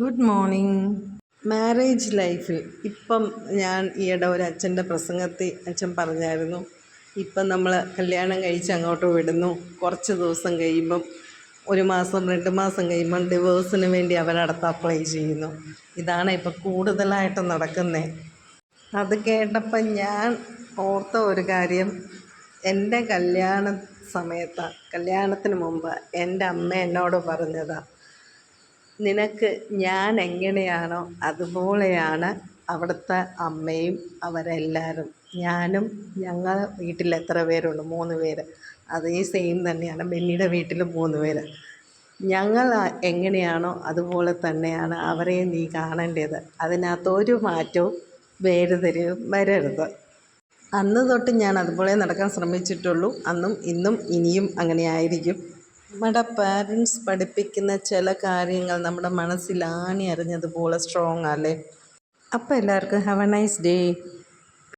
Good morning. Marriage ലൈഫിൽ ഇപ്പം ഞാൻ ഈയിടെ ഒരു അച്ഛൻ്റെ പ്രസംഗത്തിൽ അച്ഛൻ പറഞ്ഞായിരുന്നു, ഇപ്പം നമ്മൾ കല്യാണം കഴിച്ച് അങ്ങോട്ട് വിടുന്നു, കുറച്ച് ദിവസം കഴിയുമ്പം 1 മാസം 2 മാസം കഴിയുമ്പം ഡിവോഴ്സിന് വേണ്ടി അവരടുത്ത് അപ്ലൈ ചെയ്യുന്നു. ഇതാണ് ഇപ്പം കൂടുതലായിട്ട് നടക്കുന്നത്. അത് കേട്ടപ്പം ഞാൻ ഓർത്ത ഒരു കാര്യം, എൻ്റെ കല്യാണത്തിന് മുമ്പ് എൻ്റെ അമ്മ എന്നോട് പറഞ്ഞതാണ്, നിനക്ക് ഞാൻ എങ്ങനെയാണോ അതുപോലെയാണ് അവിടുത്തെ അമ്മയും അവരെല്ലാവരും. ഞാനും ഞങ്ങൾ വീട്ടിൽ എത്ര പേരുണ്ട്, 3 പേര്, അതേ സെയിം തന്നെയാണ് ബെന്നിയുടെ വീട്ടിൽ 3 പേര്. ഞങ്ങൾ എങ്ങനെയാണോ അതുപോലെ തന്നെയാണ് അവരെ നീ കാണേണ്ടത്. അതിനകത്തൊരു മാറ്റവും വേർതിരിവും വരരുത്. അന്ന് തൊട്ട് ഞാൻ അതുപോലെ നടക്കാൻ ശ്രമിച്ചിട്ടുള്ളൂ. അന്നും ഇന്നും ഇനിയും അങ്ങനെ ആയിരിക്കും. നമ്മുടെ പാരൻസ് പഠിപ്പിക്കുന്ന ചില കാര്യങ്ങൾ നമ്മുടെ മനസ്സിൽ ആണി അറിഞ്ഞതുപോലെ സ്ട്രോങ് അല്ലേ. അപ്പോൾ എല്ലാവർക്കും ഹാവ് എ നൈസ് ഡേ.